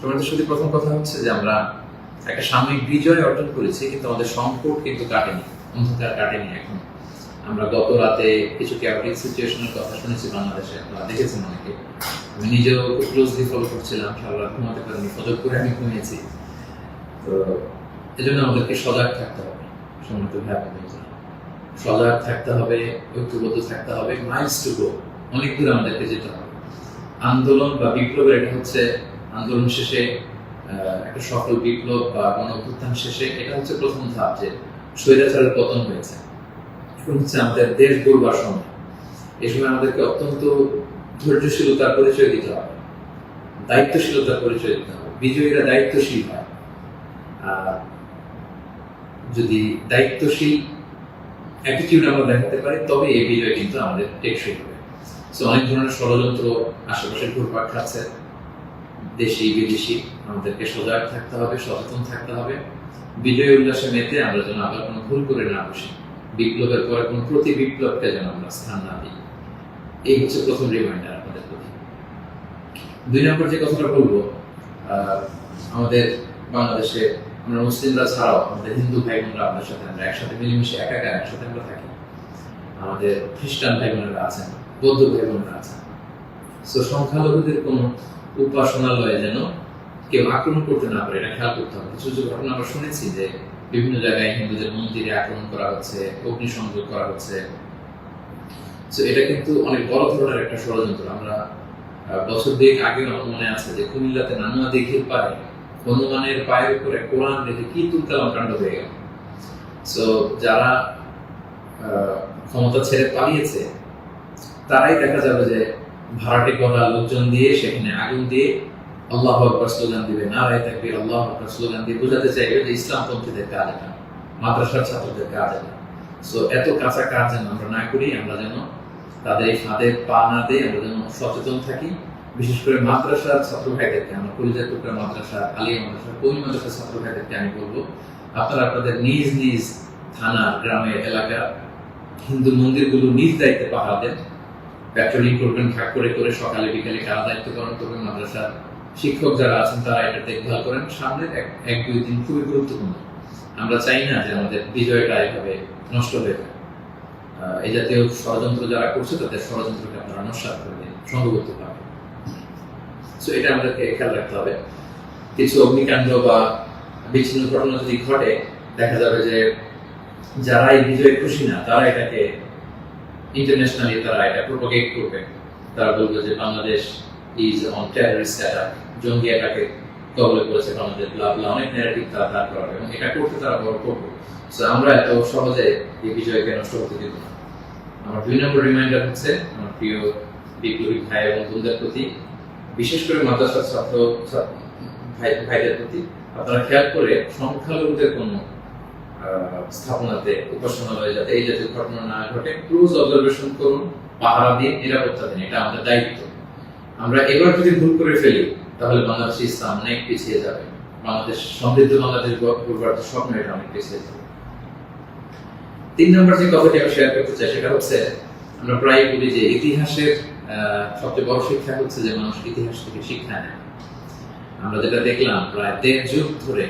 তোমাদের সাথে প্রথম কথা হচ্ছে যে আমরা একটা সাময়িক বিজয় অর্জন করেছি, কিন্তু আমাদের সংকট কিন্তু কাটেনি, অন্ধকার কাটেনি। এখন আমরা গত রাতে কিছু ক্যাপিটাল সিচুয়েশনের কথা শুনেছি বাংলাদেশে, আপনারা দেখেছেন অনেকে। আমি নিজেও খুব ক্লোজলি ফলো করছিলাম, সারা রাত ঘুমাতে পারিনি, ফজর করে আমি ঘুমিয়েছি। তো এজন্য আমাদেরকে সজাগ থাকতে হবে, সম্মানিত ভাই বোনেরা, সজাগ থাকতে হবে, ঐক্যবদ্ধ থাকতে হবে। মাইলস টু গো, অনেক দূর আমাদেরকে যেতে হবে। আন্দোলন বা বিপ্লবের এটা হচ্ছে আন্দোলন শেষে একটা সফল বিপ্লব বা গণঅভ্যুত্থান শেষে এটা হচ্ছে প্রথম ধাপ, যে স্বৈরাচারের পতন হয়েছে। এখন হচ্ছে আমাদের দেশ গড়বার সময়। এই সময় আমাদেরকে অত্যন্ত ধৈর্যশীলতার পরিচয় দিতে হবে, দায়িত্বশীলতার পরিচয় দিতে হবে। বিজয়ীরা দায়িত্বশীল হয়, আর যদি দায়িত্বশীল অ্যাটিটিউড আমরা দেখাতে পারি তবে এই বিজয় কিন্তু আমাদের টেকসই হবে। সো অনেক ধরনের ষড়যন্ত্র আশেপাশে ঘুরপাক খাচ্ছে, দেশি বিদেশি। আমাদেরকে সজাগ থাকতে হবে, সচেতন থাকতে হবে। বিজয় উল্লাসে মেতে আমরা যেন আবার কোনো ভুল করে না বসি, বিপ্লবের পরে কোনো প্রতি বিপ্লবকে যেন আমরা স্থান না দিই। এই হচ্ছে প্রথম রিমাইন্ডার আপনাদের প্রতি। 2 নম্বর যে কথাটা বলবো, আমাদের বাংলাদেশে আমরা মুসলিমরা ছাড়াও আমাদের হিন্দু ভাই বোনরা আমাদের সাথে, আমরা একসাথে মিলেমিশে একাকার একসাথে আমরা থাকি। আমাদের খ্রিস্টান ভাই বোনেরা আছেন, বৌদ্ধ ভাই বোনেরা আছেন। সো সংখ্যালঘুদের কোনো উপাসনালয়ে যেন কেউ আক্রমণ করতে না পারে, এটা খেয়াল করতে হবে। কিছু কিছু ঘটনা আমরা শুনেছি যে বিভিন্ন জায়গায় হিন্দুদের মন্দিরে আক্রমণ করা হচ্ছে, অগ্নিসংযোগ করা হচ্ছে। সো এটা কিন্তু অনেক বড় ধরনের একটা ষড়যন্ত্র। আমরা বছর 2 আগেও আমার মনে আছে যে কুমিল্লাতে নানুয়া দিঘির পাড়ে হনুমানের পায়ের উপরে কোরআন রেখে কি তুলকালাম কাণ্ড হয়ে গেল। সো যারা ক্ষমতা ছেড়ে পালিয়েছে তারাই দেখা যাবে যে ভাড়াটে করা লোকজন দিয়ে সেখানে আগুন দিয়ে আল্লাহু আকবার স্লোগান দিবে, নারায়ে তাকবীর, আল্লাহু আকবার স্লোগান দিয়ে বোঝাতে চাইবে যে ইসলামপন্থীদের কাজ এটা, মাদ্রাসার ছাত্রদের কাজ এটা। সো এত কাঁচা কাজ যেন আমরা না করি, আমরা যেন তাদের এই ফাঁদে পা না দিই, আমরা যেন সচেতন থাকি। বিশেষ করে মাদ্রাসার ছাত্র ভাইদেরকে, আমরা কলিজা টুকরা মাদ্রাসা, আলিয়া মাদ্রাসা, কৌমি মাদ্রাসার ছাত্র ভাইদেরকে আমি বলবো, আপনারা আপনাদের নিজ নিজ থানা, গ্রামের, এলাকা হিন্দু মন্দিরগুলো নিজ দায়িত্বে পাহারা দেন। প্যাট্রোলিং করবেন ভাগ করে করে, সকালে বিকালে কারা দায়িত্ব পালন করবেন। মাদ্রাসার শিক্ষক যারা আছেন তারা এটা দেখভাল করেন। সামনের 1-2 দিন খুবই গুরুত্বপূর্ণ। আমরা চাই না যে আমাদের বিজয়টা এভাবে নষ্ট হয়ে যায়। এই জাতীয় ষড়যন্ত্র যারা করছে তাদের ষড়যন্ত্রকে আপনারা নস্যাৎ করবেন, সংঘবদ্ধ পাবেন। সো এটা আমাদেরকে খেয়াল রাখতে হবে। কিছু অগ্নিকাণ্ড বা বিচ্ছিন্ন ঘটনা যদি ঘটে, দেখা যাবে যে যারা এই বিজয়ে খুশি না তারা এটাকে ইন্টারন্যাশনালি তারা এটা প্রোপাগেট করবে। তারা বলবে যে Bangladesh is on terrorist attack, জঙ্গি অ্যাটাকে কবলে পড়েছে বাংলাদেশ, অনেক ন্যারেটিভ তারা দাঁড় করাবে এবং এটা করতে তারা বড় করবে। সো আমরা এত সহজে এই বিজয়কে নষ্ট হতে দিব না। আমার 2 নম্বর রিমাইন্ডার হচ্ছে আমার প্রিয় বিপ্লবী ভাই এবং বোনদের প্রতি, বিশেষ করে মাদ্রাসার ছাত্র ভাইদের প্রতি, আপনারা খেয়াল করে সংখ্যালঘুদের কোনো স্থাপনাতে, উপাসনালয়ে যাতে এই জাতীয় ঘটনা না ঘটে ক্লোজ অবজারভেশন করুন, পাহারা দিন, নিরাপত্তা দিন। এটা আমাদের দায়িত্ব। আমরা এবার যদি ভুল করে ফেলি তাহলে বাংলাদেশ ইসলাম অনেক পিছিয়ে যাবে, বাংলাদেশ সমৃদ্ধ বাংলাদেশ গড়বার স্বপ্ন এটা অনেক পিছিয়ে যাবে। 3 নম্বর যে কথাটি আমি শেয়ার করতে চাই সেটা হচ্ছে, আমরা প্রায় বলি যে ইতিহাসের সবচেয়ে বড় শিক্ষা হচ্ছে যে মানুষ ইতিহাস থেকে শিক্ষা নেয়। আমরা যেটা দেখলাম প্রায় 1.5 যুগ ধরে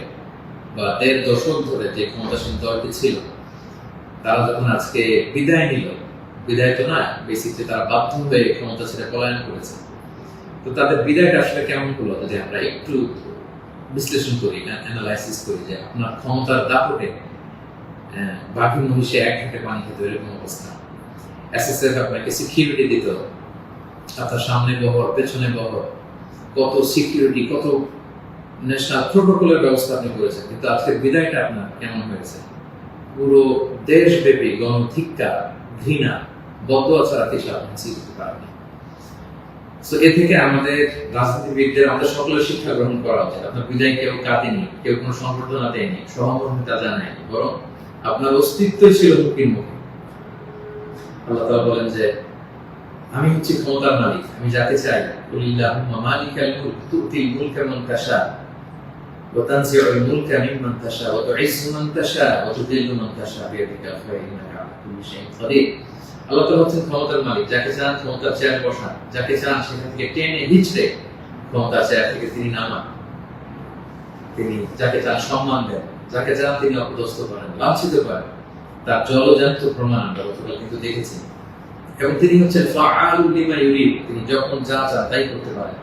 বা 1.5 দশক ধরে যে ক্ষমতাসীন দলটি ছিল, তারা যখন আজকে বিদায় নিল, বিদায় তো না, বেসিকলি তারা বাধ্য হয়ে ক্ষমতা ছেড়ে পলায়ন করেছে। তো তাদের বিদায়টা আসলে কেমন হলো যদি আমরা একটু বিশ্লেষণ করি, অ্যানালাইসিস করি, যে আপনার ক্ষমতার দাপটে বাকি মহিষে 1 ঘাটে পানি খেতে এরকম অবস্থা। এসএসএফ আপনাকে সিকিউরিটি দিত, আপনার সামনে বহর, পেছনে বহর, কত সিকিউরিটি, কত ন্যাশনাল প্রোটোকলের ব্যবস্থা আপনি করেছেন। কিন্তু আজকের বিদায়টা আপনার কেমন হয়েছে? পুরো দেশব্যাপী গণধিক্কার, ঘৃণা, বদদোয়া ছাড়া কিছু আপনি শিখতে পারেন। সো এ থেকে আমাদের রাজনীতিবিদদের, আমাদের সকলের শিক্ষা গ্রহণ করা উচিত। আপনার বিদায় কেউ কাঁদেনি, কেউ কোনো সংবর্ধনা দেয়নি, সহমর্মিতা জানায়নি, বরং আপনার অস্তিত্বই ছিল হুমকির মুখে। আল্লাহ তাআলা বলেন যে আমি হচ্ছি ক্ষমতার মালিক, আমি যাকে চাই, কুলিল্লাহুম্মা মালিকাল মুলক তুতিল মুলকা মান তাশা ওয়া তানজিউল মুলকা মিম্মান তাশা ওয়া তুইজ্জু মান তাশা ওয়া তুযিল্লু মান তাশা বিয়াদিকাল খায়র ইন্নাকা আলা কুল্লি শাইইন কাদির। আল্লাহ তাআলা হচ্ছেন ক্ষমতার মালিক, যাকে চান ক্ষমতার চেয়ারে বসান, যাকে চান সেখান থেকে টেনে হিচড়ে ক্ষমতার চেয়ার থেকে তিনি নামান। তিনি যাকে চান সম্মান দেন, যাকে চান তিনি অপদস্থ করেন, লাঞ্ছিত করেন। তার জলজান্ত প্রমাণ আমরা গতকাল কিন্তু দেখেছি। এবং তিনি হচ্ছেন ফাআলুল লিমা ইউরিদ, তিনি যখন যা চান তাই করতে পারেন।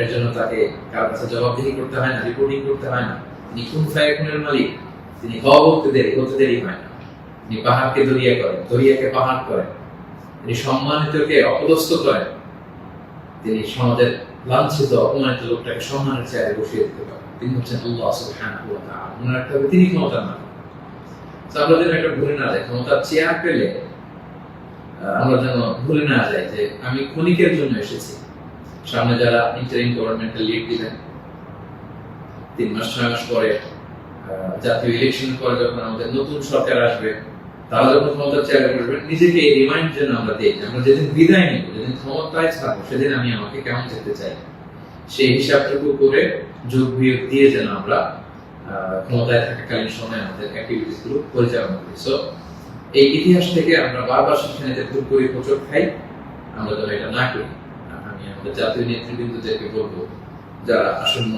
এর জন্য তাকে কারো কাছে জবাবদিহি করতে হয় না, রিপোর্টিং করতে হয় না। তিনি কুন ফায়াকুনের মালিক, তিনি হওয়া হতে দেরি হয় না। তিনি পাহাড়কে দরিয়া করেন, দরিয়াকে পাহাড় করেন, তিনি সম্মানিতকে অপদস্থ করেন, তিনি সমাজের লাঞ্ছিত অপমানিত লোকটাকে সম্মানের চেয়ারে বসিয়ে দিতে পারেন। তিনি হচ্ছেন আল্লাহ সুবহানাহু ওয়া তাআলা। মনে রাখতে হবে তিনি ক্ষমতার মালিক। আমরা যেন একটা ভুলে না যাই, ক্ষমতার চেয়ার পেলে আমরা যেন ভুলে না যাই যে আমি ক্ষণিকের জন্য এসেছি। সামনে যারা ইন্টারিম গভর্নমেন্টের লিড দিবেন, 3 মাস 6 মাস পরে জাতীয় ইলেকশন পরে যখন আমাদের নতুন সরকার আসবে, তারা যখন ক্ষমতার চেয়ারে বসবেন, নিজেকে এই রিমাইন্ড যেন আমরা দিই, আমরা যেদিন বিদায় নিব, যেদিন ক্ষমতায় থাকবো, সেদিন আমি আমাকে কেমন যেতে চাই, সেই হিসাবটুকু করে যোগ বিয়োগ দিয়ে যেন আমরা ক্ষমতায় থাকাকালীন সময় আমাদের অ্যাক্টিভিটিস গুলো পরিচালনা করি। সো এই ইতিহাস থেকে আমরা বারবার শিক্ষা নিতে ভুল করি, হোঁচট খাই, আমরা যেন এটা না করি। আমি আমাদের জাতীয় নেতৃবৃন্দদেরকে বলবো, যারা আসন্ন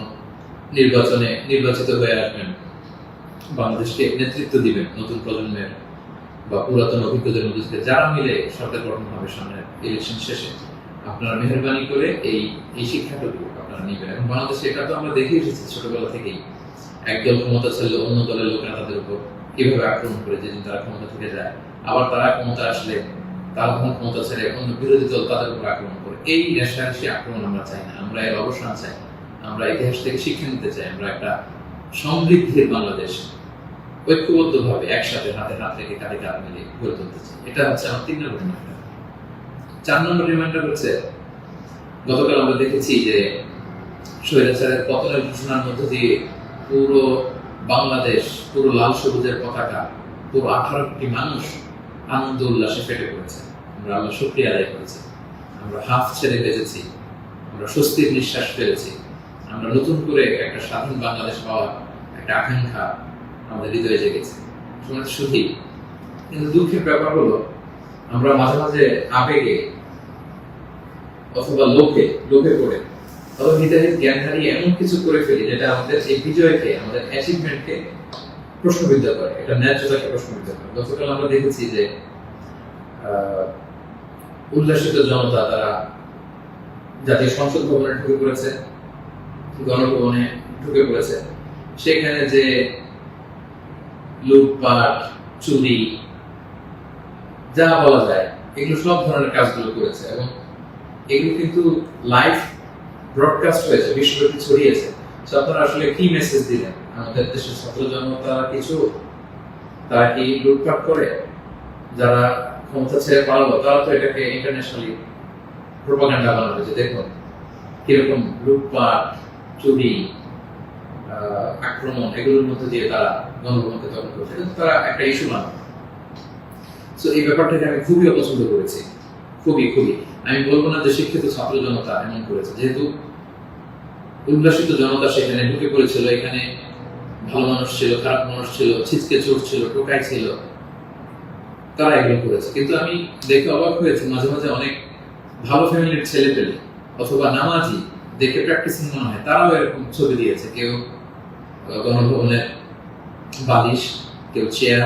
নির্বাচনে নির্বাচিত হয়ে আসবেন, বাংলাদেশকে নেতৃত্ব দিবেন, নতুন প্রজন্মের বা পুরাতন অভিজ্ঞদের মধ্যে থেকে যারা মিলে সরকার গঠন হবে সামনে ইলেকশন শেষে, আপনারা মেহরবানি করে এই শিক্ষাটুকু আপনারা নিবেন। এবং বাংলাদেশে এটা তো আমরা দেখে এসেছি ছোটবেলা থেকেই, একদল ক্ষমতা ছেড়ে অন্য দলের লোকেরা তাদের উপর কিভাবে আক্রমণ করে যেদিন তারা ক্ষমতা থেকে যায়, আবার তারা ক্ষমতা আসলে তারা তখন ক্ষমতা ছেড়ে অন্য বিরোধী দল তাদের উপর আক্রমণ করে। এই রেশারেশি আক্রমণ আমরা চাই না, আমরা এর অবসান চাই। আমরা ইতিহাস থেকে শিক্ষা নিতে চাই, আমরা একটা সমৃদ্ধির বাংলাদেশ ঐক্যবদ্ধভাবে একসাথে হাতে হাত রেখে কাঁধে কাঁধ মিলিয়ে গড়ে তুলতে চাই। এটা হচ্ছে আমার 3 নম্বর রিমাইন্ডার। 4 নম্বর রিমাইন্ডার হচ্ছে, গতকাল আমরা দেখেছি যে স্বৈরাচারের পতনের ঘোষণার মধ্য দিয়ে পুরো বাংলাদেশ, পুরো লাল সবুজের পতাকা, পুরো 18 কোটি মানুষ আনন্দ উল্লাসে ফেটে পড়েছে। আমরা আল্লাহ শুকরিয়া আদায় করেছি, আমরা হাফ ছেড়ে বেঁচেছি, আমরা স্বস্তির নিঃশ্বাস ফেলেছি, আমরা নতুন করে একটা স্বাধীন বাংলাদেশ পাওয়ার একটা আকাঙ্ক্ষা আমাদের হৃদয়ে জেগেছে। শুধু কিন্তু দুঃখের ব্যাপার হলো, আমরা মাঝে মাঝে আবেগে অথবা লোভে পড়ে অথবা হৃদয়ের জ্ঞান হারিয়ে এমন কিছু করে ফেলি যেটা আমাদের এই বিজয়কে, আমাদের অ্যাচিভমেন্টকে প্রশ্নবিদ্ধ করে, এটা ন্যায্যতাকে প্রশ্নবিদ্ধ করে। গতকাল আমরা দেখেছি যে উল্লাসিত জনতা তারা জাতীয় সংসদ ভবনে ঢুকে পড়েছে, গণভবনে ঢুকে পড়েছে। সেখানে যে লুটপাট, চুরি, যা বলা যায়, এগুলো সব ধরনের কাজগুলো করেছে এবং এগুলো কিন্তু লাইভ ব্রডকাস্ট হয়েছে, বিশ্বব্যাপী ছড়িয়েছে। আপনারা আসলে কি মেসেজ দিলেন? আমাদের দেশের ছাত্র জনতা তারা কি লুটপাট করে? যারা ক্ষমতা ছেড়ে পারলো তারা তো এটাকে ইন্টারন্যাশনালি প্রোপাগান্ডা বানাবে যে দেখুন কিরকম লুটপাট, চুরি, আক্রমণ, এগুলোর মধ্যে দিয়ে তারা গণভবনকে দখল করছে। কিন্তু তারা একটা ইস্যু বানাবে। সো এই ব্যাপারটাকে আমি খুবই অপছন্দ করেছি, খুবই। আমি বলবো না যে শিক্ষিত ছাত্র জনতা এমন করেছে, যেহেতু উল্লাসিত জনতা সেখানে ঢুকে পড়েছিল, এখানে ভালো মানুষ ছিল, খারাপ মানুষ ছিল, ছিচকে চোর ছিল, টোকাই ছিল, তারা এগুলো করেছে। কিন্তু আমি দেখে অবাক হয়েছি, মাঝে মাঝে অনেক ভালো ফ্যামিলির ছেলে পেলে অথবা নামাজি দেখে প্র্যাকটিসিং মনে হয়, তারাও এরকম ছবি দিয়েছে। কেউ গণভবনের বালিশ, কেউ চেয়ার,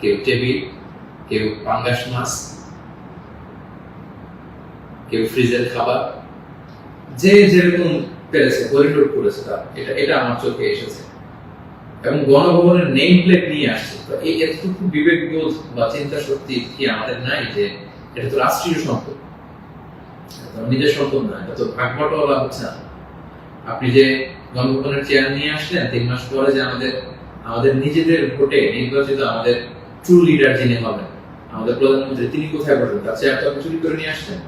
কেউ টেবিল, কেউ পাঙ্গাস মাছ, কেউ ফ্রিজের খাবার, যে যেরকম পেরেছে করিডোর করেছে। এটা আমার চোখে এসেছে এবং গণভবনের নেম প্লেট নিয়ে আসছে। তো এই এতটুকু বিবেকবোধ বা চিন্তা শক্তি কি আমাদের নাই যে এটা তো রাষ্ট্রীয় সম্পদ, নিজের সম্পদ না, এটা তো ভাগবটোয়ারা হচ্ছে না। আপনি যে গণভবনের চেয়ার নিয়ে আসলেন, 3 মাস পরে যে আমাদের নিজেদের ভোটে নির্বাচিত আমাদের ট্রু লিডার যিনি হবেন, আমাদের প্রধানমন্ত্রী, তিনি কোথায় বসবেন? তার চেয়ার তো আপনি চুরি করে নিয়ে আসছেন।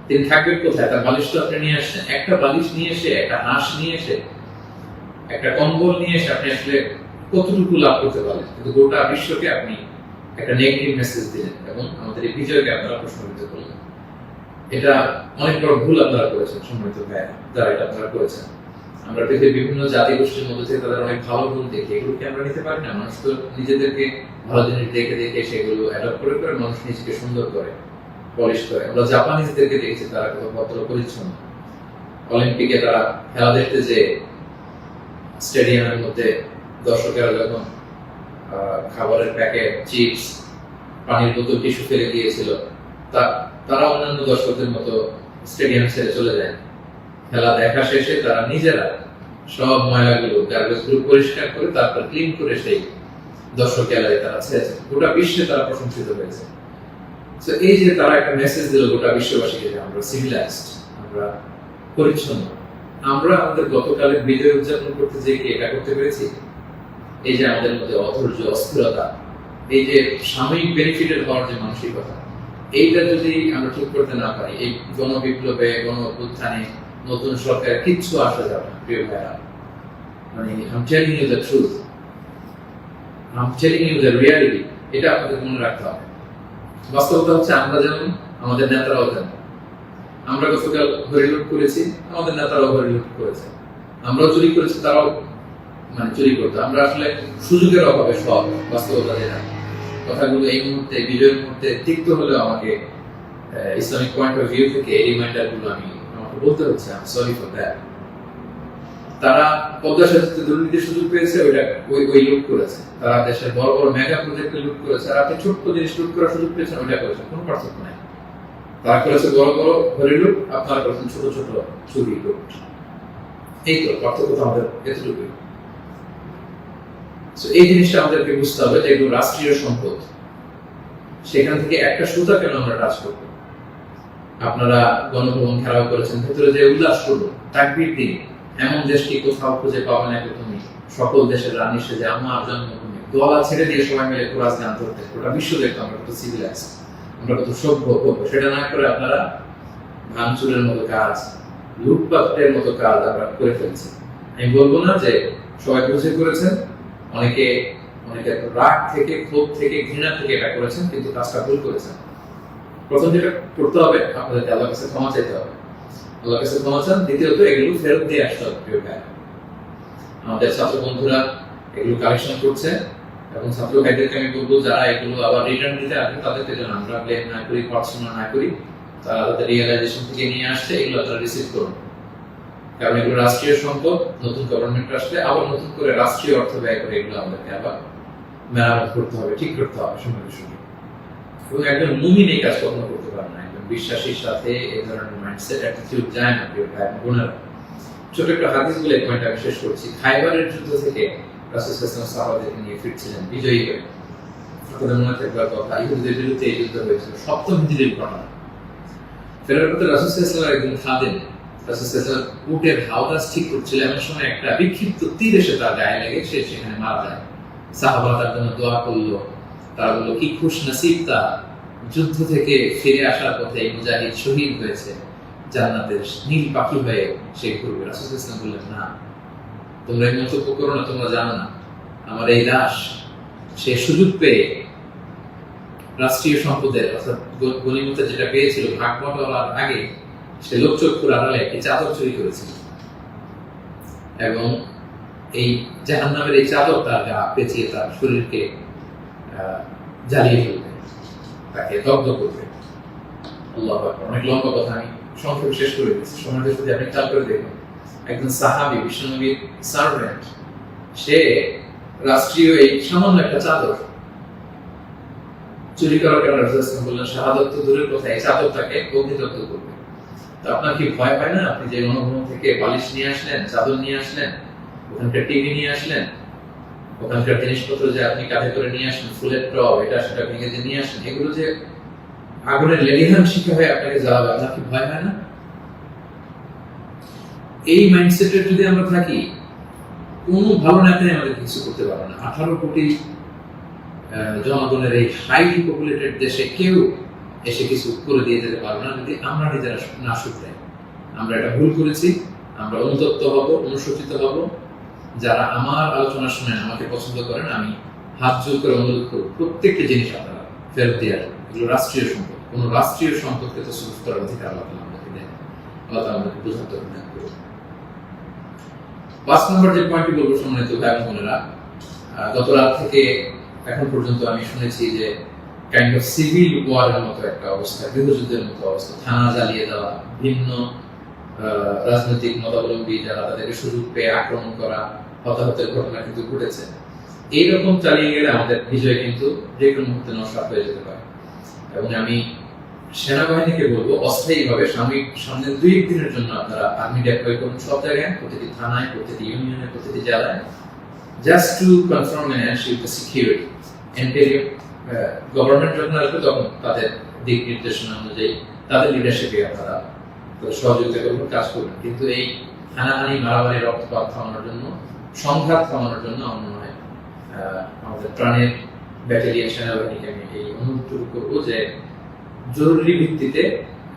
তিনি থাকবেন কোথায়? তার বালিশ তো আপনি নিয়ে আসছেন। একটা বালিশ নিয়ে এসে, একটা হাঁস নিয়ে এসে, একটা কম্বল নিয়ে এসে আপনি আসলে কতটুকু লাভ করতে পারলেন? কিন্তু গোটা বিশ্বকে আপনি একটা নেগেটিভ মেসেজ দিলেন এবং আমাদের এই বিজয়কে আপনারা প্রশ্নবিদ্ধ করলেন। এটা অনেক বড় ভুল আপনারা করেছেন, সম্মানিত ভাইয়া, যারা এটা আপনারা করেছেন। আমরা পৃথিবীর বিভিন্ন জাতি গোষ্ঠীর মধ্যে থেকে তাদের অনেক ভালো গুণ দেখি, এগুলোকে আমরা নিতে পারি না? মানুষ তো নিজেদেরকে ভালো জিনিস দেখে দেখে সেগুলো অ্যাডপ্ট করে করে মানুষ নিজেকে সুন্দর করে, পলিশ করে। আমরা জাপানিজদেরকে দেখেছি তারা কত ভদ্র পরিচ্ছন্ন। অলিম্পিকে তারা খেলা দেখতে যে স্টেডিয়ামের মধ্যে দর্শকেরা যখন খাবারের প্যাকেট, চিপস, পানির বোতল, টিস্যু ফেলে দিয়েছিল, তারা অন্যান্য দর্শকদের মতো স্টেডিয়াম ছেড়ে চলে যায়। খেলা দেখা শেষে তারা নিজেরা সব ময়লাগুলো গার্বেজগুলো পরিষ্কার করে তারপর ক্লিন করে সেই দর্শক গ্যালারি তারা ছেড়েছে। গোটা বিশ্বে তারা প্রশংসিত হয়েছে। তো এই যে তারা একটা মেসেজ দিল গোটা বিশ্ববাসীকে যে আমরা সিভিলাইজড, আমরা পরিচ্ছন্ন। আমরা আমাদের গতকালের বিজয় উদযাপন করতে যে কি এটা করতে পেরেছি? এই যে আমাদের মধ্যে অধৈর্য, অস্থিরতা, এই যে সাময়িক বেনিফিটেড হওয়ার যে মানসিকতা, এইটা যদি আমরা ঠিক করতে না পারি, এই গণবিপ্লবে, গণ অভ্যুত্থানে, নতুন সরকার কিচ্ছু আসা যাবে না প্রিয় ভাইরা। মানে I'm telling you the truth, I'm telling you the reality, এটা আপনাদের মনে রাখতে হবে। বাস্তবতা হচ্ছে আমরা যেমন, আমাদের নেতারাও তেমন। আমরা গতকাল হরিলুট করেছি, আমাদের নেতারাও হরিলুট করেছে। আমরাও চুরি করেছি, তারাও চুরি করতো। আমরা আসলে সুযোগের অভাবে সব বাস্তবতা যেটা, কথাগুলো এই মুহূর্তে, বিজয়ের মুহূর্তে তিক্ত হলেও আমাকে ইসলামিক পয়েন্ট অফ ভিউ থেকে এই রিমাইন্ডার গুলো আমাকে বলতে হচ্ছে। আমি সরি ফর দ্যাট। তারা পদ্মা সেতুতে দুর্নীতির সুযোগ পেয়েছে, ওই লুট করেছে। তারা দেশের বড় বড় মেগা প্রজেক্টে লুট করেছে, আর আপনি ছোট্ট জিনিস লুট করার সুযোগ পেয়েছেন, ওইটা করেছেন। কোনো পার্থক্য নাই। তারা করেছে বড় বড় হরি লুট, আপনারা করেছেন ছোট ছোট চুরি লুট। এই তো পার্থক্য আমাদের এতটুকুই। এই জিনিসটা আমাদেরকে বুঝতে হবে যে এগুলো রাষ্ট্রীয় সম্পদ। সেখান থেকে একটা সুতা কেন আমরা টাচ করবো? আপনারা গণভবন ঘেরাও করেছেন, ভেতরে যে উল্লাস করবো, তাকবীর দিন। এমন দেশকে কোথাও খুঁজে পাবেন না তুমি, সকল দেশের রানী সেজে আমার জন্মভূমি, গলা ছেড়ে দিয়ে সবাই মিলে কোরআন গান করতে, গোটা বিশ্ব দেখতো আমরা কত সিভিলাইজ, আমরা কত সভ্য। সেটা না করে আপনারা ভাঙচুরের মতো কাজ, লুটপাটের মতো কাজ আমরা করে ফেলছি। আমি বলবো না যে সবাই বুঝে করেছেন, অনেকে রাগ থেকে, ক্ষোভ থেকে, ঘৃণা থেকে এটা করেছেন, কিন্তু কাজটা ভুল করেছেন। প্রথম যেটা করতে হবে, আপনাদেরকে আল্লাহর কাছে ক্ষমা চাইতে হবে। আল্লাহর কাছে ক্ষমা চান। দ্বিতীয়ত এগুলো ফেরত দিয়ে আসতে হবে প্রিয় ভাই। আমাদের ছাত্র বন্ধুরা এগুলো কালেকশন করছে, এবং ছাত্র ভাইদেরকে আমি বলবো যারা এগুলো আবার রিটার্ন দিতে আসবে তাদেরকে যেন আমরা ব্লেম না করি, পার্সোনাল না করি। তারা তাদের রিয়েলাইজেশন থেকে নিয়ে আসছে, এগুলো তারা রিসিভ করুন। কারণ এগুলো রাষ্ট্রীয় সম্পদ। নতুন গভর্নমেন্ট আসলে আবার নতুন করে রাষ্ট্রীয় অর্থ ব্যয় করে এগুলো আমাদেরকে আবার মেরামত করতে হবে, ঠিক করতে হবে সময়ের সঙ্গে। এবং একজন মুমিন এই কাজ কখনো করতে পারে না। একজন বিশ্বাসীর সাথে এই ধরনের মাইন্ডসেট, অ্যাটিটিউড যায় না প্রিয় ভাই বোনেরা। ছোট একটা হাদিস বলে পয়েন্ট আমি শেষ করছি। খাইবারের যুদ্ধ থেকে রাসূল সাল্লাল্লাহু আলাইহি ওয়াসাল্লাম সাহাবাদেরকে নিয়ে ফিরছিলেন বিজয়ী হয়ে। আপনাদের মনে থাকবার কথা, ইহুদিদের বিরুদ্ধে এই যুদ্ধ হয়েছিল, 7ম হিজরির ঘটনা। ফেরার পথে রাসূল সাল্লাল্লাহু আলাইহি ওয়াসাল্লাম একজন খাদেম, রাসূল সাল্লাল্লাহু আলাইহি ওয়াসাল্লাম উটের হাওদাস ঠিক করছিল, এমন সময় একটা বিক্ষিপ্ত তীর এসে তার গায়ে লেগে সে সেখানে মারা যায়। সাহাবারা তার জন্য দোয়া করলো। তারা বললো কি খুশ নসিব তার, যুদ্ধ থেকে ফিরে আসার পথে এই মুজাহিদ শহীদ হয়েছে, জান্নাতের নীল পাখি হয়ে সে ঘুরবে। রাসূল সাল্লাল্লাহু আলাইহি ওয়াসাল্লাম বললেন, না, তোমরা এই মন্তব্য করো না, তোমরা জানো না আমার এই লাশ সে সুযোগ পেয়ে রাষ্ট্রীয় সম্পদের অর্থাৎ গনিমতে যেটা পেয়েছিল ভাগ বটোয়ারার আগে সে লোকচক্ষুর আড়ালে একটি চাদর চুরি করেছিল, এবং এই জাহান্নামের এই চাদর তার গা পেঁচিয়ে তার শরীরকে জ্বালিয়ে ফেলবে, তাকে দগ্ধ করবে। আল্লাহু আকবার। অনেক লম্বা কথা, আমি সংক্ষেপে শেষ করে দিচ্ছি। সময়টা যদি আপনি খেয়াল করে দেখুন, একজন সাহাবী, বিশ্বনবীর সার্ভেন্ট, সে রাষ্ট্রীয় এই সামান্য একটা চাদর চুরি করার কারণে রাসূল বললেন শাহাদাত তো দূরের কথা, এই চাদর তাকে অগ্নিদগ্ধ করবে। তো আপনার কি ভয় পায় না? আপনি যে গণভবন থেকে বালিশ নিয়ে আসলেন, চাদর নিয়ে আসলেন, ওখানকার টিভি নিয়ে আসলেন, ওখানকার জিনিসপত্র যে আপনি কাঁধে করে নিয়ে আসলেন, ফুলের টব এটা সেটা ভেঙে যে নিয়ে আসলেন, এগুলো যে আগুনের লেলিহান শিখা হয়ে আপনাকে জ্বালাবে, আপনার কি ভয় হয় না? এই মাইন্ডসেটের যদি আমরা থাকি, কোনো ভালো নেতাই আমাদের কিছু করতে পারবে না। 18 কোটি জনগণের এই হাইলি পপুলেটেড দেশে কেউ এসে কিছু করে দিয়ে যেতে পারবে না যদি আমরা নিজেরা না শুধরাই। আমরা এটা ভুল করেছি, আমরা অনুতপ্ত হব, অনুশোচিত হব। যারা আমার আলোচনা শুনেন, আমাকে পছন্দ করেন, আমি হাত জোর করে অনুরোধ করব প্রত্যেকটা জিনিস আপনারা ফেরত দিয়ে আসবেন। এগুলো রাষ্ট্রীয় সম্পদ, কোন রাষ্ট্রীয় সম্পদকে তো সুযোগ করার অধিকার আল্লাহ আমাদেরকে দেন। আল্লাহ আমাদেরকে বোঝাতে হবে। 5 নম্বর যে পয়েন্টটি বলবো সম্মানিত ভাই বোনেরা, গত রাত থেকে এখন পর্যন্ত আমি শুনেছি যে কাইন্ড অফ সিভিল ওয়ারের মতো একটা অবস্থা, গৃহযুদ্ধের মতো অবস্থা, থানা জ্বালিয়ে দেওয়া, ভিন্ন রাজনৈতিক মতাবলম্বী যারা তাদেরকে সুযোগ পেয়ে আক্রমণ করা, হতাহতের ঘটনা কিন্তু ঘটেছে। এইরকম চালিয়ে গেলে আমাদের বিজয় কিন্তু যে কোনো মুহূর্তে নস্বাত হয়ে যেতে পারে। এবং আমি সেনাবাহিনীকে বলবো অস্থায়ীভাবে সামনে 2-1 দিনের জন্য আপনারা আর্মি ডেপ্লয় করুন সব জায়গায়, প্রতিটি থানায়, প্রতিটি ইউনিয়নে, প্রতিটি জেলায়, just to confirm and ensure the security. Interior government যখন আসবে তখন তাদের দিক নির্দেশনা অনুযায়ী তাদের লিডারশিপে আপনারা সহযোগিতা করবেন, কাজ করবেন। কিন্তু এই হানাহানি, মারামারি, রক্তপাত থামানোর জন্য, সংঘাত থামানোর জন্য আমার মনে হয় আমাদের প্রাণের ব্যাটালিয়ন সেনাবাহিনীকে আমি এই অনুরোধটুকু করবো যে জরুরি ভিত্তিতে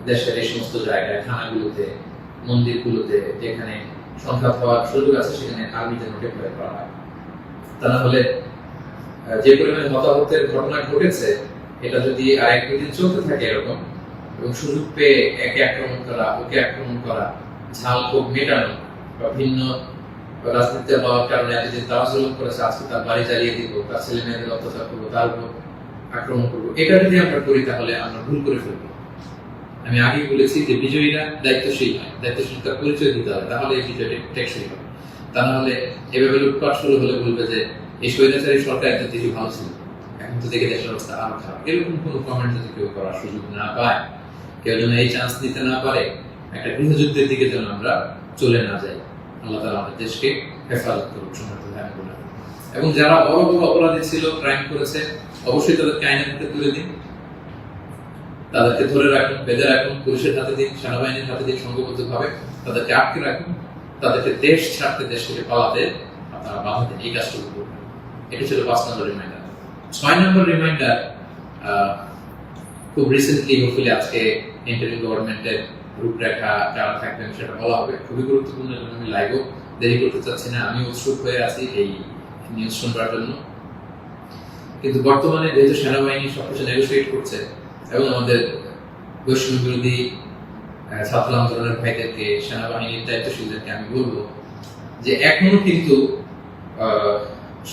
দেশের এই সমস্ত জায়গায়, থানাগুলোতে, মন্দিরগুলোতে যেখানে সংঘাত হওয়ার সুযোগ আছে সেখানে আর্মি যেন ডেপ্লয় করা হয়। তা না হলে যে পরিমাণে হতাহতের ঘটনা ঘটেছে এটা যদি আর 1-2 দিন চলতে থাকে এরকম, এবং সুযোগ পেয়ে একে আক্রমণ করা, ওকে আক্রমণ করা, ঝাল ক্ষোভ মেটানো, বা ভিন্ন রাজনীতিতে হওয়ার কারণে এতদিন তারা জুলুম করেছে, আজকে তার বাড়ি জ্বালিয়ে দিব, তার ছেলে মেয়েদের অত্যাচার করবো, তার উপর আক্রমণ করবো, এটা যদি আমরা করি তাহলে আমরা ভুল করে ফেলবো। আমি আগেই বলেছি যে বিজয়ীরা দায়িত্বশীল হয়, দায়িত্বশীলতার পরিচয় দিতে হবে, তাহলে এই বিজয়টা টেকসই হবে। তা না হলে এভাবে লুটপাট শুরু হলে বলবে যে এই স্বৈরাচারী সরকার এত দেখি ভালো ছিল, এখন তো দেখে দেশের অবস্থা আরো খারাপ। এরকম কোনো কমেন্ট যদি কেউ করার সুযোগ না পায়, কেউ যেন এই চান্স নিতে না পারে, একটা গৃহযুদ্ধের দিকে যেন আমরা চলে না যাই। আল্লাহ তাআলা আমাদের দেশকে হেফাজত করুক। এবং যারা বড় বড় অপরাধী ছিল, ক্রাইম করেছে, অবশ্যই তাদেরকে আইনের হাতে তুলে দিন, তাদেরকে ধরে রাখুন, বেঁধে রাখুন, পুলিশের হাতে দিন, সেনাবাহিনীর হাতে দিন, সংঘবদ্ধভাবে তাদেরকে আটকে রাখুন, তাদেরকে দেশ ছাড়তে, দেশ থেকে পালাতে আপনারা বাধা দেন। এই কাজটুকু করবেন। এটা ছিল 5 নম্বর রিমাইন্ডার। 6 নম্বর রিমাইন্ডার, খুব রিসেন্টলি হোপফুলি আজকে ইন্টারিম গভর্নমেন্টের রূপরেখা যারা থাকবেন সেটা বলা হবে। খুবই গুরুত্বপূর্ণ, আমি লাইভও দেরি করতে চাচ্ছি না, আমি উৎসুক হয়ে আছি এই নিউজ শুনবার জন্য। কিন্তু বর্তমানে যেহেতু সেনাবাহিনী সবকিছু নেগোসিয়েট করছে এবং আমাদের বৈষম্য বিরোধী ছাত্র আন্দোলনের ভাইদেরকে, সেনাবাহিনীর দায়িত্বশীলদেরকে আমি বলবো যে এখনো কিন্তু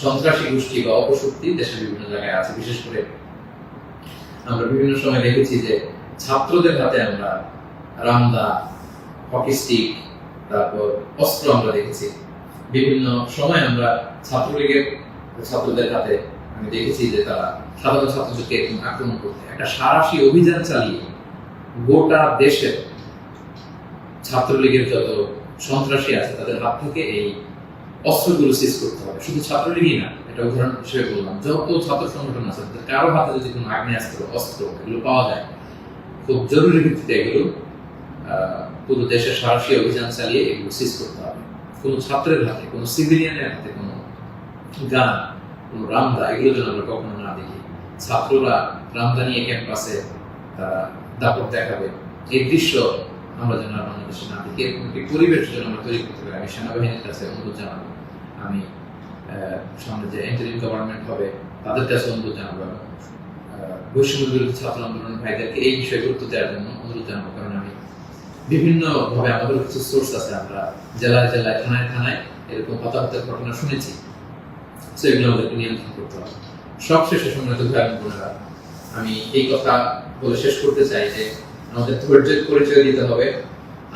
সন্ত্রাসী গোষ্ঠী বা অপশক্তি দেশের বিভিন্ন জায়গায় আছে। বিশেষ করে আমরা বিভিন্ন সময় দেখেছি যে ছাত্রদের হাতে আমরা রামদা, হকি স্টিক, তারপর অস্ত্র আমরা দেখেছি। বিভিন্ন সময় আমরা ছাত্রলীগের ছাত্রদের হাতে আমি দেখেছি যে তারা সাধারণ ছাত্রদেরকে আক্রমণ করতে, একটা সারাশি অভিযান চালিয়ে গোটা দেশের ছাত্রলীগের যত সন্ত্রাসী আছে তাদের হাত থেকে এই অস্ত্রগুলো সিজ করতে হবে। শুধু ছাত্রলীগই না, এটা উদাহরণ হিসেবে বললাম, যত ছাত্র সংগঠন আছে কারো হাতে যদি কোনো আগ্নেয়াস্ত্র, অস্ত্র এগুলো পাওয়া যায়, খুব জরুরি ভিত্তিতে এগুলো পুরো দেশের সাহসী অভিযান চালিয়ে এগুলো সিজ করতে হবে। কোনো ছাত্রের হাতে, কোনো সিভিলিয়ানের হাতে কোনো গান, কোনো রামদা, এগুলো যেন আমরা কখনো না দেখি। ছাত্ররা রামদা নিয়ে ক্যাম্পাসে দাপট দেখাবে, এই দৃশ্য আমরা যেন বাংলাদেশে না দেখি। এরকম একটি পরিবেশ যেন আমরা তৈরি করতে পারি। আমি সেনাবাহিনীর কাছে অনুরোধ জানাবো, আমি সামনে যে ইন্টারিম গভর্নমেন্ট হবে তাদের কাছে অনুরোধ জানাবো, বৈষম্য বিরোধী ছাত্র আন্দোলনের ভাইদেরকে এই বিষয়ে গুরুত্ব দেওয়ার জন্য অনুরোধ জানাবো। কারণ আমি বিভিন্ন ভাবে আমাদের কিছু সোর্স আছে, আমরা জেলায় জেলায়, থানায় থানায় এরকম হতাহতের ঘটনা শুনেছি। সেগুলো আমাদেরকে নিয়ন্ত্রণ করতে হবে। সবশেষে সম্মানিত ভাই বোনেরা, আমি এই কথা বলে শেষ করতে চাই যে আমাদের ধৈর্যের পরিচয় দিতে হবে,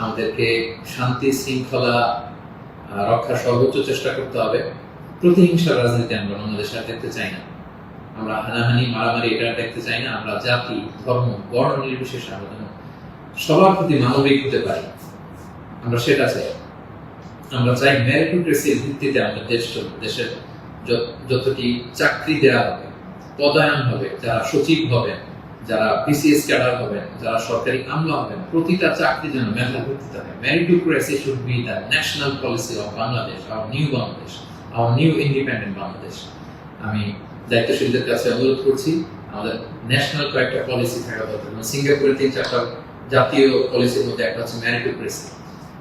আমাদেরকে শান্তি শৃঙ্খলা রক্ষার সর্বোচ্চ চেষ্টা করতে হবে। প্রতিহিংসার রাজনীতি আমরা বাংলাদেশে আর দেখতে চাই না, আমরা হানাহানি, মারামারি এটা দেখতে চাই না। আমরা জাতি, ধর্ম, বর্ণ নির্বিশেষে আমরা যেন সবার প্রতি মানবিক হতে পারি, আমরা সেটা চাই। আমরা চাই মেরিটোক্রেসির ভিত্তিতে আমাদের দেশের যতটি চাকরি দেওয়া হবে, পদায়ন হবে, যারা সচিব হবেন, যারা বিসিএস ক্যাডার হবেন, যারা সরকারি আমলা হবেন, প্রতিটা চাকরি যেন মেধার ভিত্তিতে হবে। Meritocracy should be the national policy of Bangladesh, our new Bangladesh, our new independent Bangladesh. আমি দায়িত্বশীলদের কাছে অনুরোধ করছি, আমাদের ন্যাশনাল কয়েকটা পলিসি থাকা দরকার। সিঙ্গাপুরের 3-4টা জাতীয় পলিসির মধ্যে একটা হচ্ছে মেরিটোক্রেসি।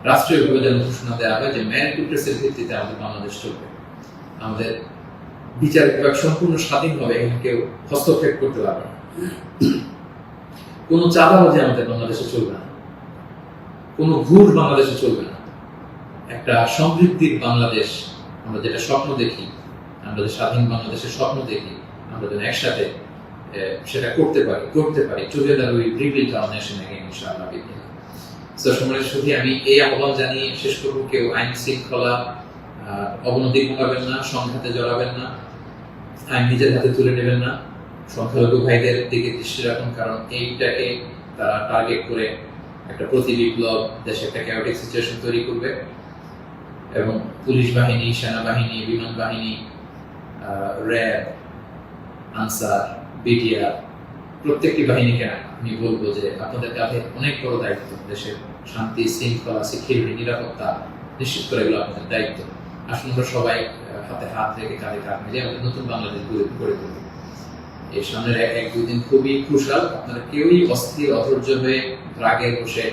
রাষ্ট্রীয়ভাবে যেন ঘোষণা দেওয়া হয় যে মেরিটোক্রেসির ভিত্তিতে আমাদের বাংলাদেশ চলবে। আমাদের বিচার বিভাগ সম্পূর্ণ স্বাধীনভাবে এখানে কেউ হস্তক্ষেপ করতে পারবে না। কোনো চাঁদাবাজি আমাদের বাংলাদেশে চলবে না, কোনো ঘুষ বাংলাদেশে চলবে না। একটা সমৃদ্ধির বাংলাদেশ আমরা যেটা স্বপ্ন দেখি, আমরা যে স্বাধীন বাংলাদেশের স্বপ্ন দেখি, আমরা যেন একসাথে সেটা করতে পারি। Together we rebuild hour nation again ইনশাআল্লাহ। সো সম্মানিত সুধী, আমি এই আহ্বান জানিয়ে শেষ করব, কেউ আইন শৃঙ্খলা অবনতি ঘটাবেন না, সংঘাতে জড়াবেন না, আইন নিজের হাতে তুলে নেবেন না, সংখ্যালঘু ভাইদের দিকে দৃষ্টি রাখুন, কারণ এইটাকে তারা টার্গেট করে একটা প্রতি বিপ্লব, দেশে একটা ক্যাওটিক সিচুয়েশন তৈরি করবে এবং পুলিশ বাহিনী, সেনাবাহিনী, বিমান বাহিনী, র্যাব, আনসার, বিডিআর প্রত্যেকটি বাহিনীকে আমি বলবো যে আপনাদের কাঁধে অনেক বড় দায়িত্ব। দেশের শান্তি, শৃঙ্খলা, সিকিউরিটি, নিরাপত্তা নিশ্চিত করে এগুলো আপনাদের দায়িত্ব। আসুন আমরা সবাই হাতে হাত রেখে কাঁধে কাঁধ মিলিয়ে আমাদের নতুন বাংলাদেশ গড়ে তুলি। এই সামনের এক দুই দিন খুবই ক্রুশাল। আপনারা কেউই অস্থির, অধৈর্য হয়ে রাগে বসে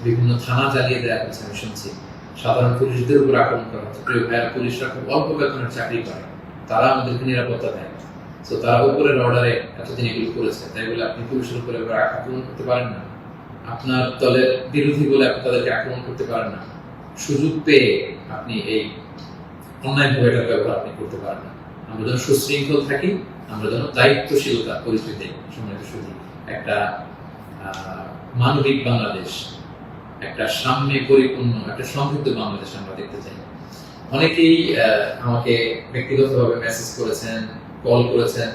বিভিন্ন থানা জ্বালিয়ে দেওয়া হচ্ছে, আমি শুনছি সাধারণ পুলিশদের উপর আক্রমণ করা হচ্ছে। প্রিয় ভাইয়ের, পুলিশরা খুব অল্প বেতনের চাকরি করে, তারা আমাদেরকে নিরাপত্তা দেয়। তো তারা উপরের অর্ডারে এতদিন এগুলো করেছে, তাই বলে আপনি পুলিশের উপরে আক্রমণ করতে পারেন না। আপনার দলের বিরোধী বলে আপনি তাদেরকে আক্রমণ করতে পারেন না। সুযোগ পেয়ে আপনি এই অন্যায়ভাবে এটার ব্যবহার আপনি করতে পারেন না। আমরা যেন সুশৃঙ্খল থাকি, আমরা যেন দায়িত্বশীলতার পরিস্থিতি, সম্মানিত সুধী, একটা মানবিক বাংলাদেশ, একটা সাম্যে পরিপূর্ণ, একটা সমৃদ্ধ বাংলাদেশ আমরা দেখতে চাই। অনেকেই আমাকে ব্যক্তিগতভাবে মেসেজ করেছেন, কল করেছেন,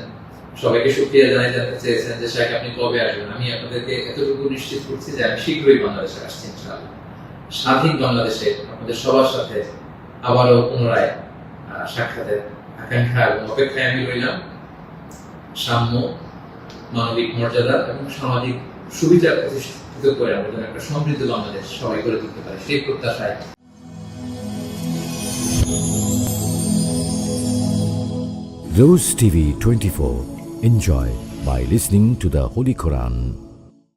সবাইকে শুকরিয়া জানাই, জানতে চেয়েছেন যে শাইখ আপনি কবে আসবেন। আমি আপনাদেরকে এতটুকু নিশ্চিত করছি যে আমি শীঘ্রই বাংলাদেশে আসছি ইনশাআল্লাহ। স্বাধীন বাংলাদেশে আপনাদের সবার সাথে আবারও পুনরায় সাক্ষাতের আকাঙ্ক্ষা এবং অপেক্ষায় আমি রইলাম। সাম্য, মানবিক মর্যাদা এবং সামাজিক সুবিধা প্রতিষ্ঠিত করে আমরা যেন একটা সমৃদ্ধ বাংলাদেশ সবাই করে তুলতে পারি, সেই প্রত্যাশায় Rose TV 24. Enjoy by listening to the Holy Quran.